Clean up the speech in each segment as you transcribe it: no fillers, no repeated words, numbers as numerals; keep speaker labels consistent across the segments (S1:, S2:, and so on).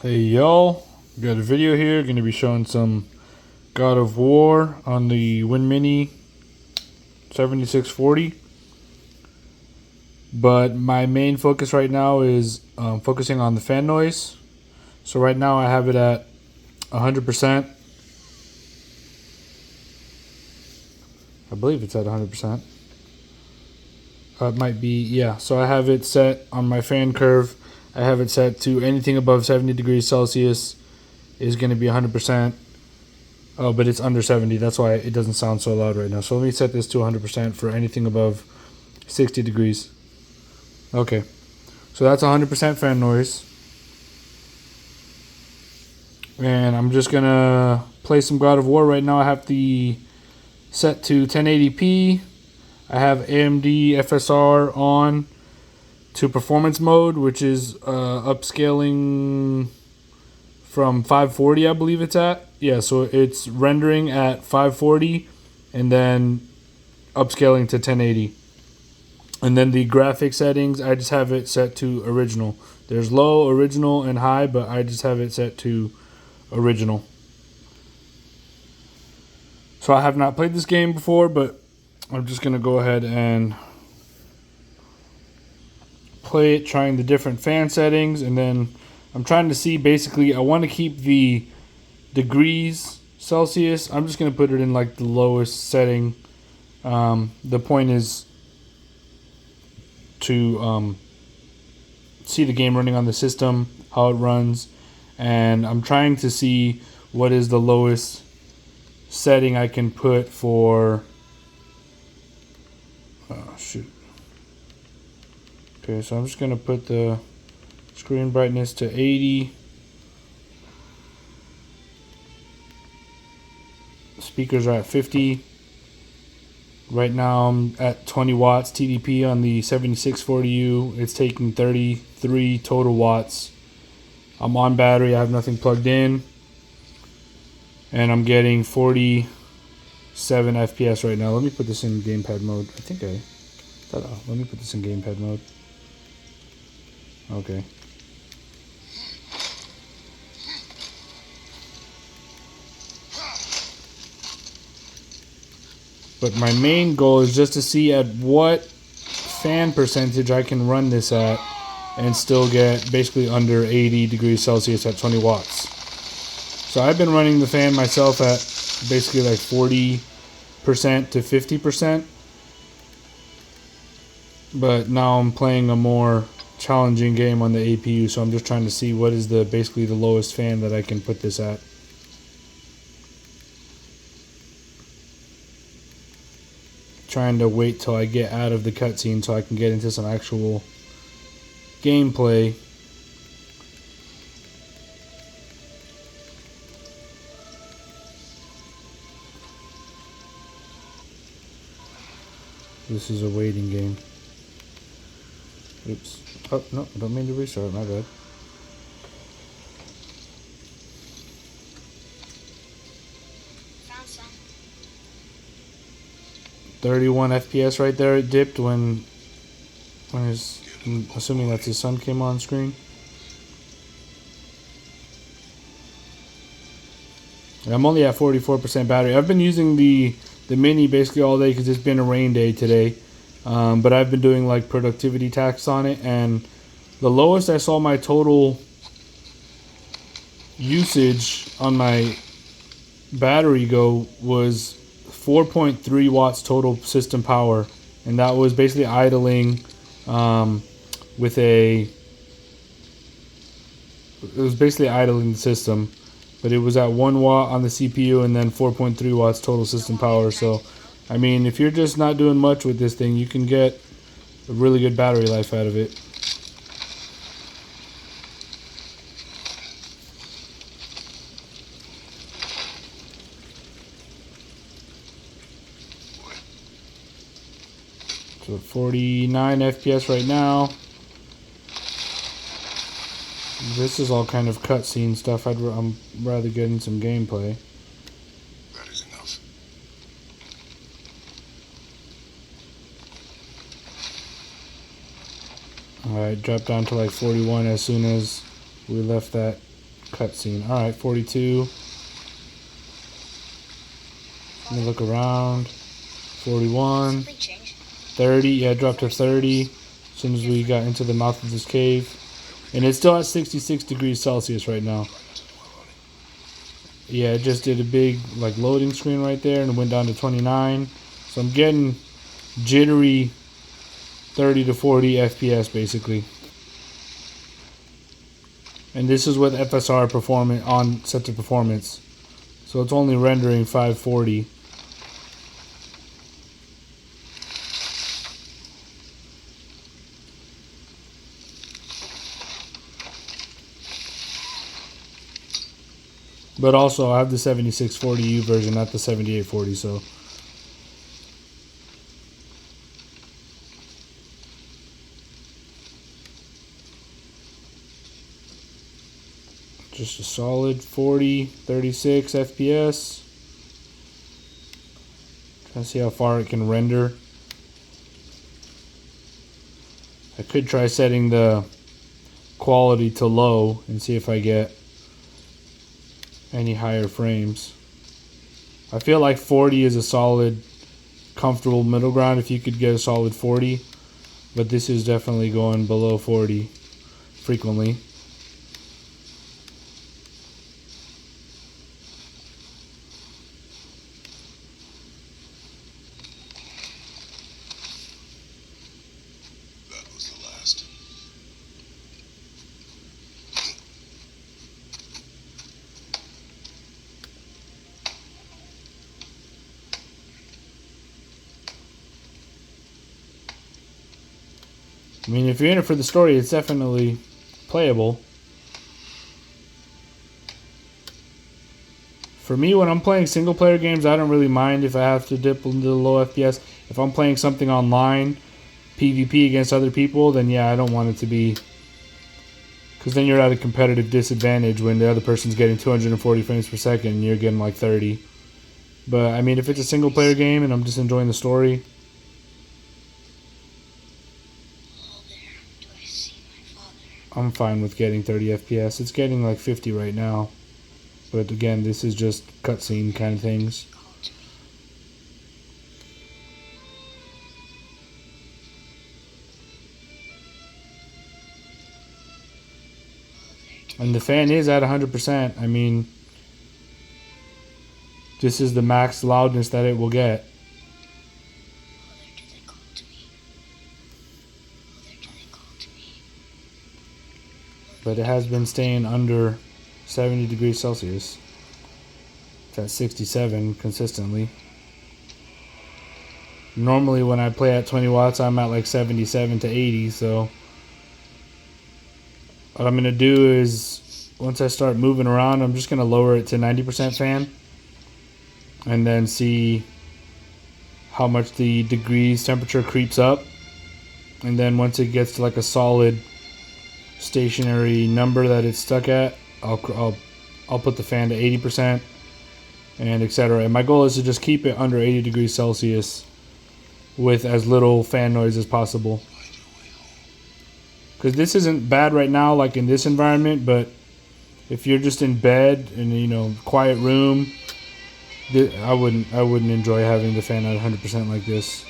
S1: Hey y'all, got a video here, going to be showing some God of War on the Win Mini 7640. But my main focus right now is focusing on the fan noise. So right now I have it at 100%. I believe it's at 100%. It might be, yeah. So I have it set on my fan curve. I have it set to anything above 70 degrees Celsius is going to be 100%. Oh, but it's under 70. That's why it doesn't sound so loud right now. So let me set this to 100% for anything above 60 degrees. Okay. So that's 100% fan noise. And I'm just going to play some God of War. Right now I have the set to 1080p. I have AMD FSR on to performance mode, which is upscaling from 540, I believe it's at. Yeah, so it's rendering at 540 and then upscaling to 1080. And then the graphic settings, I just have it set to original. There's low, original, and high, but I just have it set to original. So I have not played this game before, but I'm just going to go ahead and play it, trying the different fan settings, and then I'm trying to see, basically, I want to keep the degrees Celsius. I'm just going to put it in like the lowest setting. The point is to see the game running on the system, how it runs, and I'm trying to see what is the lowest setting I can put for okay, so I'm just gonna put the screen brightness to 80. Speakers are at 50. Right now I'm at 20 watts TDP on the 7640U. It's taking 33 total watts. I'm on battery, I have nothing plugged in. And I'm getting 47 FPS right now. Let me put this in gamepad mode. Let me put this in gamepad mode. Okay. But my main goal is just to see at what fan percentage I can run this at and still get basically under 80 degrees Celsius at 20 watts. So I've been running the fan myself at basically like 40% to 50%. But now I'm playing a more challenging game on the APU, so I'm just trying to see what is basically the lowest fan that I can put this at. Trying to wait till I get out of the cutscene so I can get into some actual gameplay. This is a waiting game. Oops. Oh, no, don't mean to restart, my bad.
S2: Found some.
S1: 31 FPS right there. It dipped when I'm assuming that's his son came on screen. And I'm only at 44% battery. I've been using the Mini basically all day because it's been a rain day today. But I've been doing like productivity tasks on it, and the lowest I saw my total usage on my battery go was 4.3 watts total system power, and that was basically idling with it was basically idling the system, but it was at 1 watt on the CPU and then 4.3 watts total system power. So I mean, if you're just not doing much with this thing, you can get a really good battery life out of it. So 49 FPS right now. This is all kind of cutscene stuff. I'm rather getting some gameplay.
S3: That is enough.
S1: Alright, dropped down to like 41 as soon as we left that Cutscene. Alright, 42. Let me look around. 41.
S2: Something changed.
S1: 30. Yeah, it dropped to 30 as soon as we got into the mouth of this cave. And it's still at 66 degrees Celsius right now. Yeah, it just did a big like loading screen right there and it went down to 29. So I'm getting jittery 30 to 40 FPS basically. And this is with FSR performance on set to performance. So it's only rendering 540. But also I have the 7640U version, not the 7840, so just a solid 40, 36 FPS. Trying to see how far it can render. I could try setting the quality to low and see if I get any higher frames. I feel like 40 is a solid, comfortable middle ground if you could get a solid 40. But this is definitely going below 40 frequently.
S3: That was the last.
S1: I mean, if you're in it for the story, it's definitely playable. For me, when I'm playing single player games, I don't really mind if I have to dip into the low FPS. If I'm playing something online, PvP against other people, then yeah, I don't want it to be... Because then you're at a competitive disadvantage when the other person's getting 240 frames per second and you're getting like 30. But, I mean, if it's a single player game and I'm just enjoying the story...
S2: Oh, there. Do I see my father?
S1: I'm fine with getting 30 FPS. It's getting like 50 right now. But again, this is just cutscene kind of things.
S2: Called to me. Oh, there.
S1: And the fan is at 100%. I mean, this is the max loudness that it will get.
S2: Oh, there. Do they call to me? Oh, there. Do they call to me?
S1: But it has been staying under 70 degrees Celsius. It's at 67 consistently. Normally when I play at 20 watts, I'm at like 77 to 80, so... What I'm going to do is, once I start moving around, I'm just going to lower it to 90% fan. And then see how much the degrees temperature creeps up. And then once it gets to like a solid stationary number that it's stuck at, I'll put the fan to 80% and etc. And my goal is to just keep it under 80 degrees Celsius with as little fan noise as possible. Because this isn't bad right now, like in this environment, but if you're just in bed in quiet room, I wouldn't enjoy having the fan at 100% like this.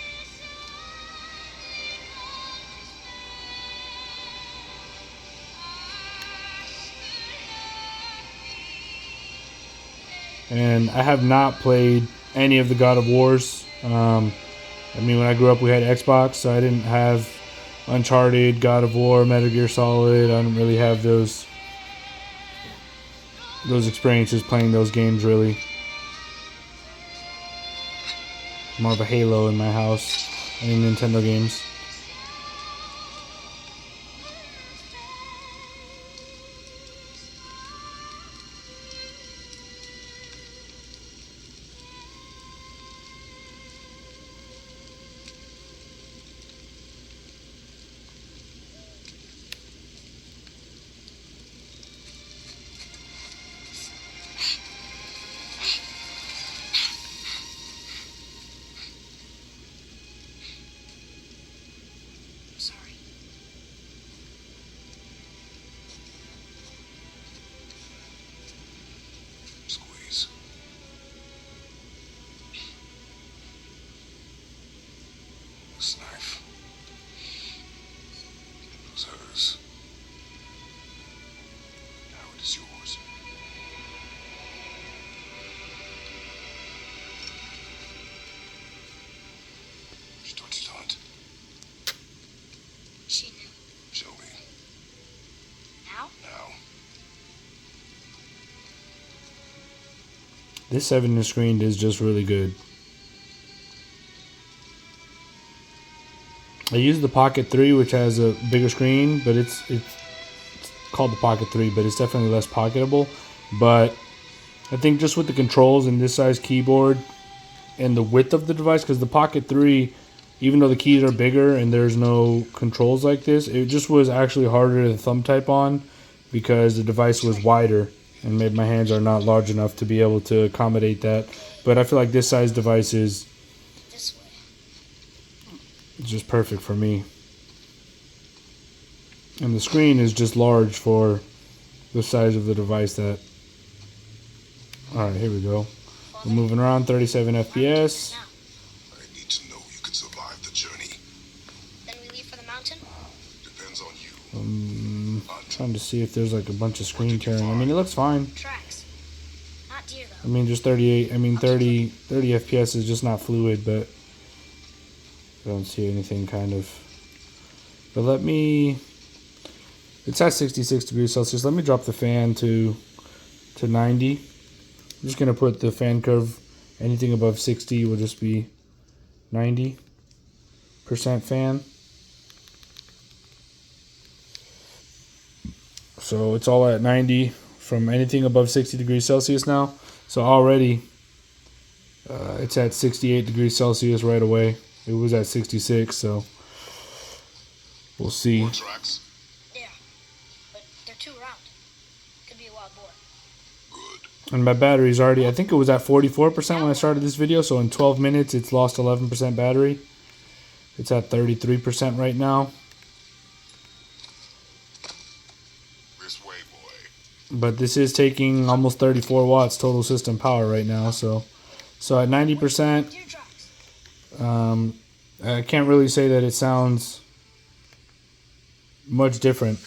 S1: And I have not played any of the God of Wars. I mean, when I grew up, we had Xbox, so I didn't have Uncharted, God of War, Metal Gear Solid. I didn't really have those experiences playing those games, really. More of a Halo in my house and Nintendo games.
S3: is yours. Stunt.
S2: She knew.
S3: Show me.
S2: Now?
S3: Now.
S1: This 7-inch screen is just really good. I use the Pocket 3, which has a bigger screen, but it's called the Pocket 3, but it's definitely less pocketable. But I think just with the controls and this size keyboard and the width of the device, because the Pocket 3, even though the keys are bigger and there's no controls like this, it just was actually harder to thumb type on because the device was wider and maybe my hands are not large enough to be able to accommodate that. But I feel like this size device is
S2: This way.
S1: just perfect for me. And the screen is just large for the size of the device that... Alright, here we go. We're moving around, 37 FPS.
S2: Now.
S3: I need to know you can survive the journey.
S2: Then we leave for the mountain?
S3: Depends on you.
S1: Trying to see if there's like a bunch of screen tearing. I mean, it looks fine.
S2: Tracks. Not deer,
S1: I
S2: though.
S1: mean, just 30 FPS is just not fluid, but I don't see anything kind of. But let me, it's at 66 degrees Celsius. Let me drop the fan to 90. I'm just going to put the fan curve, anything above 60 will just be 90% fan. So it's all at 90 from anything above 60 degrees Celsius now. So already it's at 68 degrees Celsius right away. It was at 66, so we'll see.
S3: More tracks.
S2: Yeah. But they're too round. Could be a wild boar.
S3: Good.
S1: And my battery's already, I think it was at 44% when I started this video. So in 12 minutes, it's lost 11% battery. It's at 33% right now.
S3: This way, boy.
S1: But this is taking almost 34 watts total system power right now. So at 90%,
S2: Deer tracks.
S1: I can't really say that it sounds much different.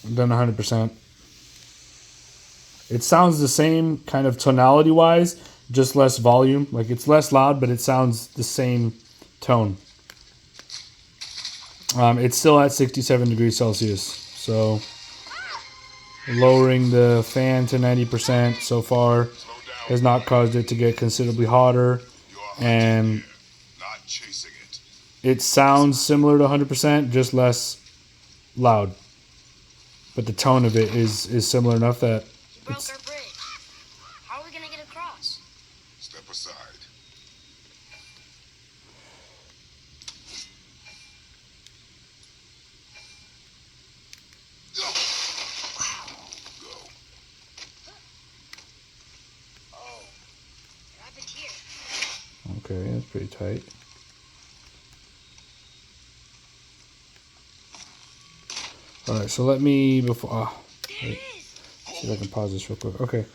S1: Than 100%. It sounds the same kind of tonality wise, just less volume. Like it's less loud, but it sounds the same tone. It's still at 67 degrees Celsius. So lowering the fan to 90% so far has not caused it to get considerably hotter. And
S3: Not chasing it.
S1: it sounds similar to 100%, just less loud. But the tone of it is similar enough that
S2: You broke our bridge. How are we gonna get across?
S3: Step aside. Go.
S2: Oh. What happened here?
S1: okay, that's pretty tight. All right, so let me
S2: There
S1: wait.
S2: it is.
S1: See if I can pause this real quick. Okay.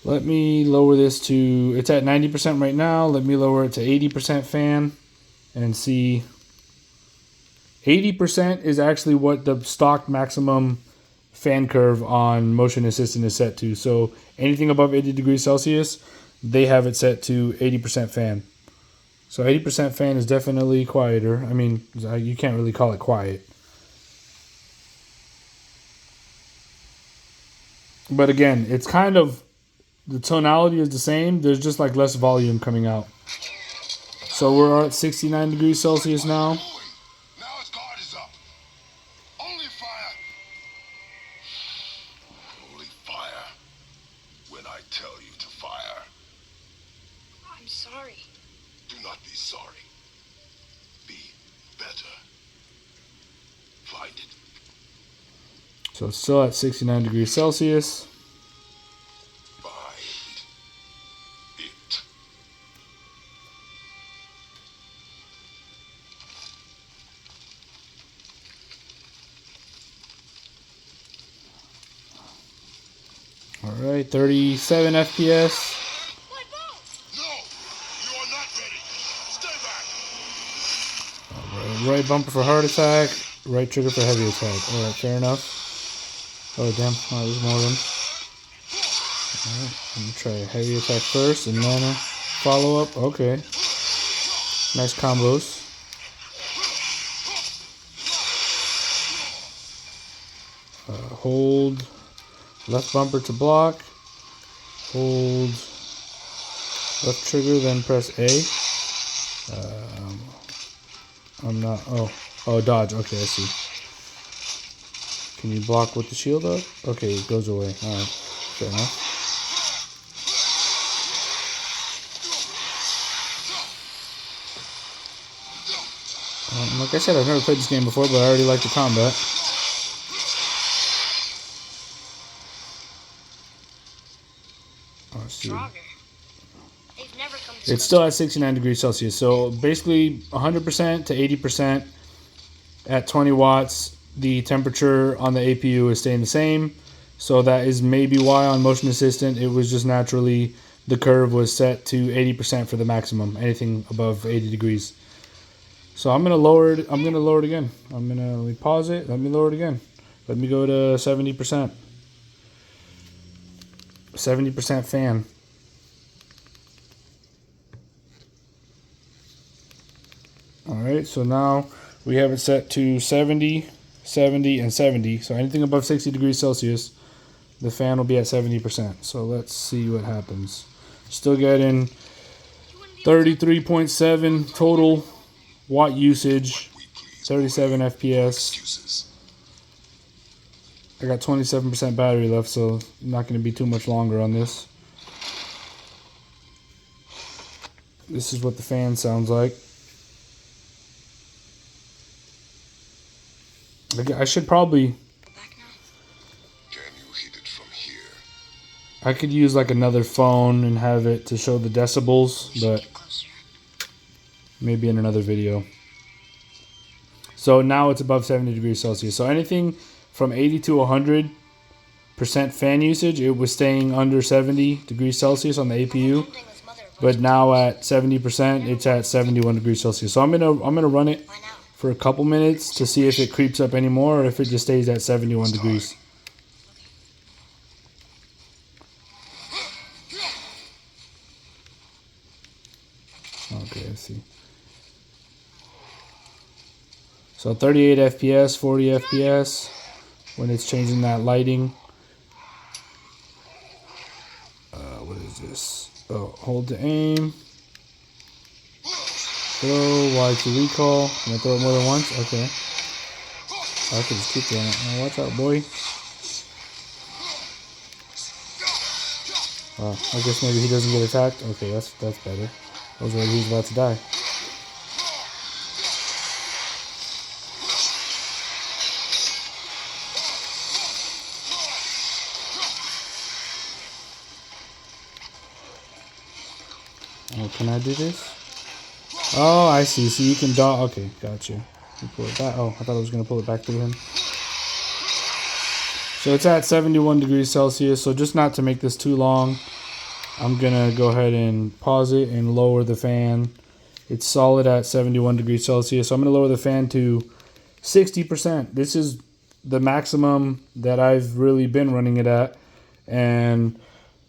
S1: Let me lower this to, it's at 90% right now. Let me lower it to 80% fan and see. 80% is actually what the stock maximum fan curve on motion assistant is set to. So anything above 80 degrees Celsius, they have it set to 80% fan. So 80% fan is definitely quieter. I mean, you can't really call it quiet. But again, it's kind of, the tonality is the same. There's just like less volume coming out. So we're at 69 degrees Celsius now.
S3: Moving. Now his guard is up. Only fire. Only fire. When I tell you to fire,
S2: I'm sorry.
S3: do not be sorry. Be better. Find it.
S1: So it's still at 69 degrees Celsius.
S3: Find it.
S1: All right, 37 FPS.
S2: Let go!
S3: No, you are not ready. Stay back.
S1: All right. Right bumper for heart attack, right trigger for heavy attack. Alright, fair enough. Oh, damn. Oh, there's more of them. Alright, I'm gonna try a heavy attack first and then a follow up. Okay. Nice combos. Hold left bumper to block. Hold left trigger, then press A. I'm not. Oh, dodge. Okay, I see. Can you block with the shield up? Okay, it goes away. Alright, fair enough. Like I said, I've never played this game before, but I already like the combat. Oh, see.
S2: They've never come this
S1: It's still at 69 degrees Celsius, so basically 100% to 80% at 20 watts. The temperature on the APU is staying the same, so that is maybe why on motion assistant it was just naturally the curve was set to 80% for the maximum. Anything above 80 degrees. So I'm gonna lower it. I'm gonna lower it again. Let me pause it. Let me lower it again. Let me go to 70%. 70% fan. Alright, so now we have it set to 70, 70, and 70. So anything above 60 degrees Celsius, the fan will be at 70%. So let's see what happens. Still getting 33.7 total watt usage, 37 FPS. I got 27% battery left, so not going to be too much longer on this. This is what the fan sounds like. I should probably...
S3: Can you hit it from here?
S1: I could use like another phone and have it to show the decibels, but maybe in another video. So now it's above 70 degrees Celsius. So anything from 80 to 100% fan usage, it was staying under 70 degrees Celsius on the APU. But now at 70%, it's at 71 degrees Celsius. So I'm gonna run it for a couple minutes to see if it creeps up anymore or if it just stays at 71 degrees. Okay, let's see. So 38 FPS, 40 FPS when it's changing that lighting. What is this? Oh, hold to aim. Throw, Y to recall. Can I throw it more than once? Okay. I can just keep doing it. Oh, watch out, boy. I guess maybe he doesn't get attacked. Okay, that's better. I was worried he was about to die. Oh, can I do this? Oh, I see. So you can dodge. Okay, got you. You pull it back. Oh, I thought I was going to pull it back through him. So it's at 71 degrees Celsius. So just not to make this too long, I'm going to go ahead and pause it and lower the fan. It's solid at 71 degrees Celsius. So I'm going to lower the fan to 60%. This is the maximum that I've really been running it at. And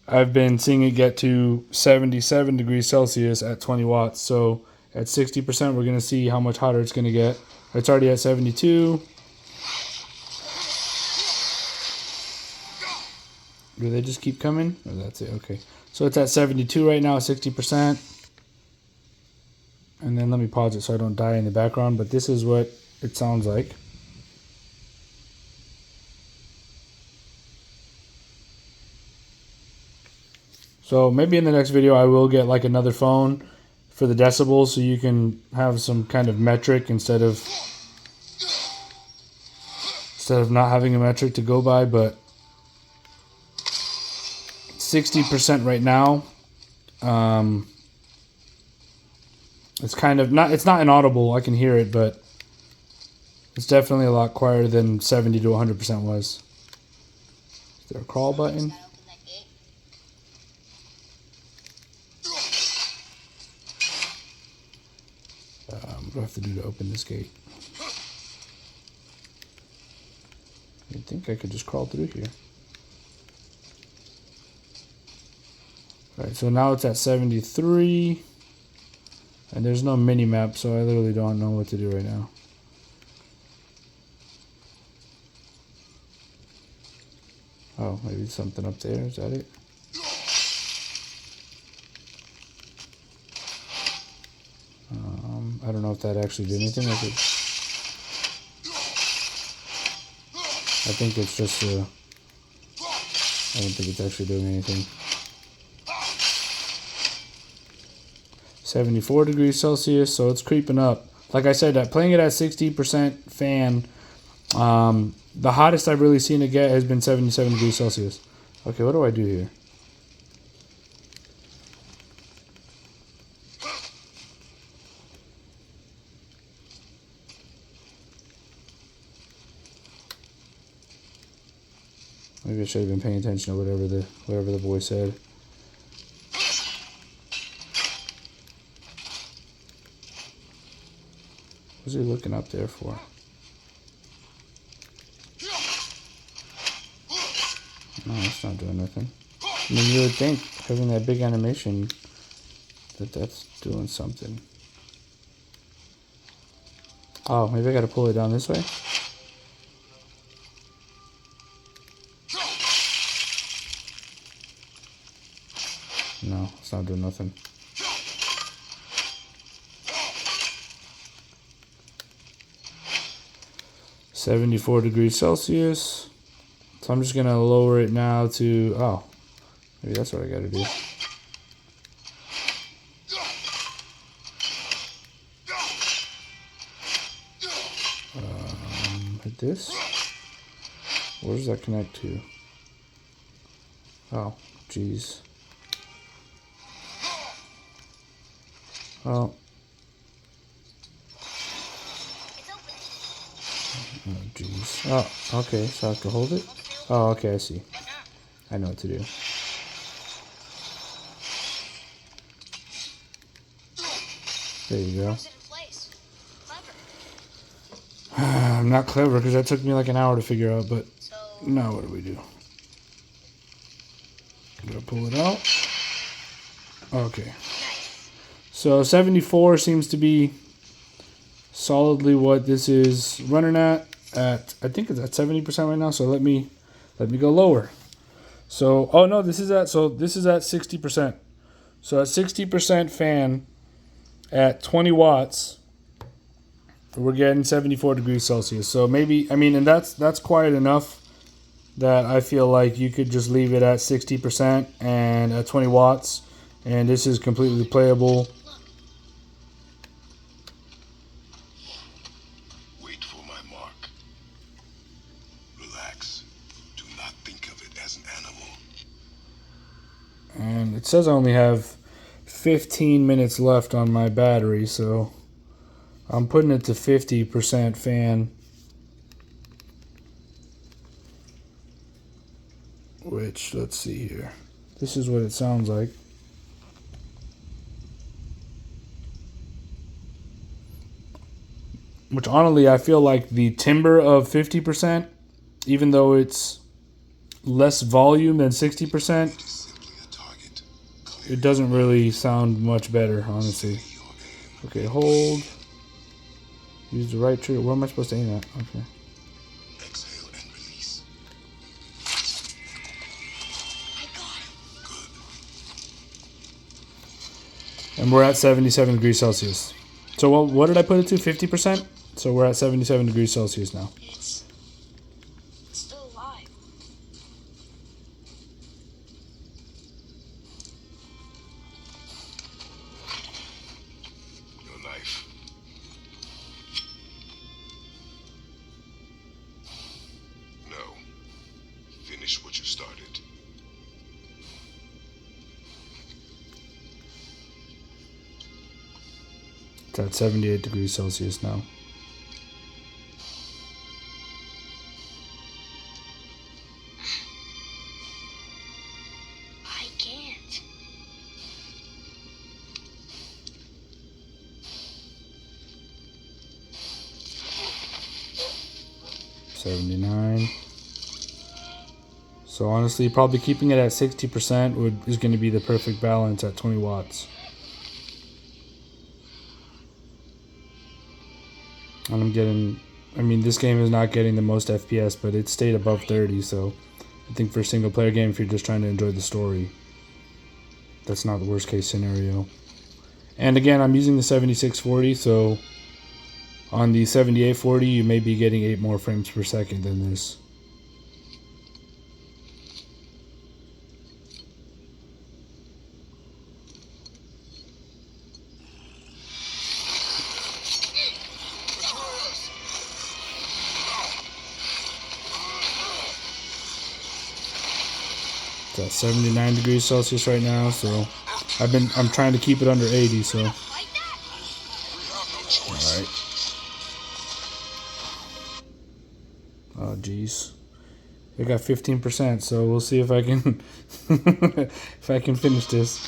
S1: I've been seeing it get to 77 degrees Celsius at 20 watts. So at 60%, we're going to see how much hotter it's going to get. It's already at 72. Do they just keep coming? Oh, that's it. Okay. So it's at 72 right now, 60%. And then let me pause it so I don't die in the background. But this is what it sounds like. So maybe in the next video I will get like another phone for the decibels so you can have some kind of metric instead of not having a metric to go by. But 60% right now. It's kind of not, it's not inaudible. I can hear it, but it's definitely a lot quieter than 70 to 100% was. Is there a crawl button? What do I have to do to open this gate? You'd think I could just crawl through here. Alright, so now it's at 73. And there's no mini map, so I literally don't know what to do right now. Oh, maybe something up there. Is that it? I don't know if that actually did anything. I think it's just I don't think it's actually doing anything. 74 degrees Celsius, so it's creeping up. Like I said, playing it at 60% fan, the hottest I've really seen it get has been 77 degrees Celsius. Okay, what do I do here? Maybe I should have been paying attention to whatever the boy said. What's he looking up there for? No, it's not doing nothing. I mean, you would think having that big animation that's doing something. Oh, maybe I gotta pull it down this way? No, it's not doing nothing. .74 degrees Celsius. So I'm just gonna lower it now to, oh, maybe that's what I gotta do. Hit this. Where does that connect to? Oh, jeez. Oh. Oh, jeez. Oh, okay, so I have to hold it? Oh, okay, I see. I know what to do. There you go. I'm not clever because that took me like an hour to figure out, but now what do we do? I'm gonna pull it out. Okay. So 74 seems to be solidly what this is running at. I think it's at 70% right now, so let me go lower. So oh no, this is at 60%. So at 60% fan at 20 watts, we're getting 74 degrees Celsius. So maybe, I mean, and that's quiet enough that I feel like you could just leave it at 60% and at 20 watts, and this is completely playable.
S3: Wait for my mark. Relax. Do not think of it as an animal.
S1: And it says I only have 15 minutes left on my battery, so I'm putting it to 50% fan. Which, let's see here. This is what it sounds like. Which honestly, I feel like the timbre of 50%, even though it's less volume than 60%, it doesn't really sound much better, honestly. Okay, hold. Use the right trigger. Where am I supposed to aim at? Okay.
S3: Exhale and release.
S1: And we're at 77 degrees Celsius. So what did I put it to? 50%? So we're at 77 degrees Celsius now.
S2: It's still alive.
S3: Your knife. No. Finish what you started.
S1: It's at 78 degrees Celsius now.
S2: I can't.
S1: 79. So honestly, probably keeping it at 60% is going to be the perfect balance at 20 watts. And I'm getting, I mean, this game is not getting the most FPS, but it stayed above 30, so I think for a single player game, if you're just trying to enjoy the story, that's not the worst case scenario. And again, I'm using the 7640, so on the 7840, you may be getting 8 more frames per second than this. It's at 79 degrees Celsius right now, so I'm trying to keep it under 80, so. Alright. Oh geez. I got 15%, so we'll see if I can if I can finish this.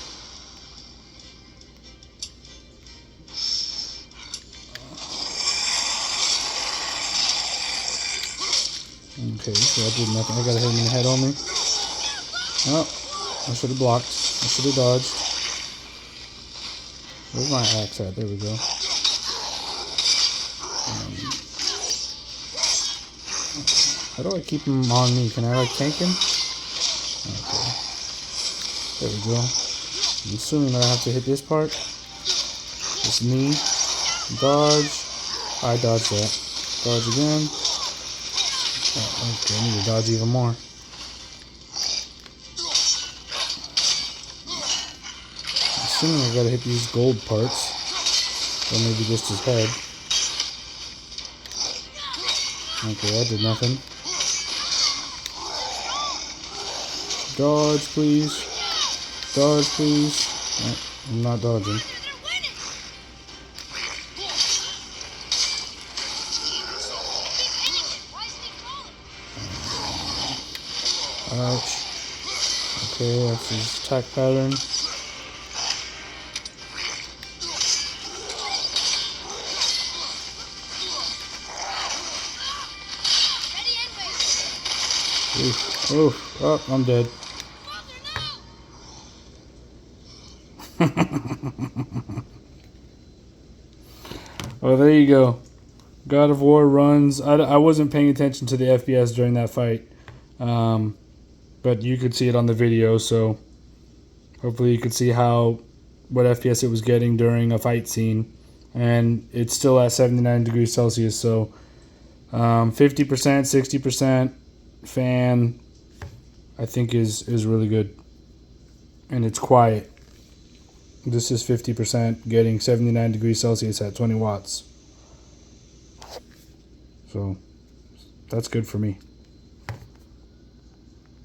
S1: Okay, so that did nothing. I got hit him in the head only. Oh, I should have blocked. I should have dodged. Where's my axe at? There we go. How do I keep him on me? Can I like tank him? Okay. There we go. I'm assuming that I have to hit this part. This knee. Dodge. I dodged that. Dodge again. Oh, okay, I need to dodge even more. Assuming I gotta hit these gold parts. Or maybe just his head. Okay, that did nothing. Dodge, please. Dodge, please. Oh, I'm not dodging. Ouch. Okay, that's his attack pattern. Oof, oof, oh, I'm dead. Well, there you go. God of War runs. I wasn't paying attention to the FPS during that fight. But you could see it on the video, so hopefully you could see what FPS it was getting during a fight scene. And it's still at 79 degrees Celsius, so 50%, 60% fan, I think is really good. And it's quiet. This is 50% getting 79 degrees Celsius at 20 watts. So that's good for me.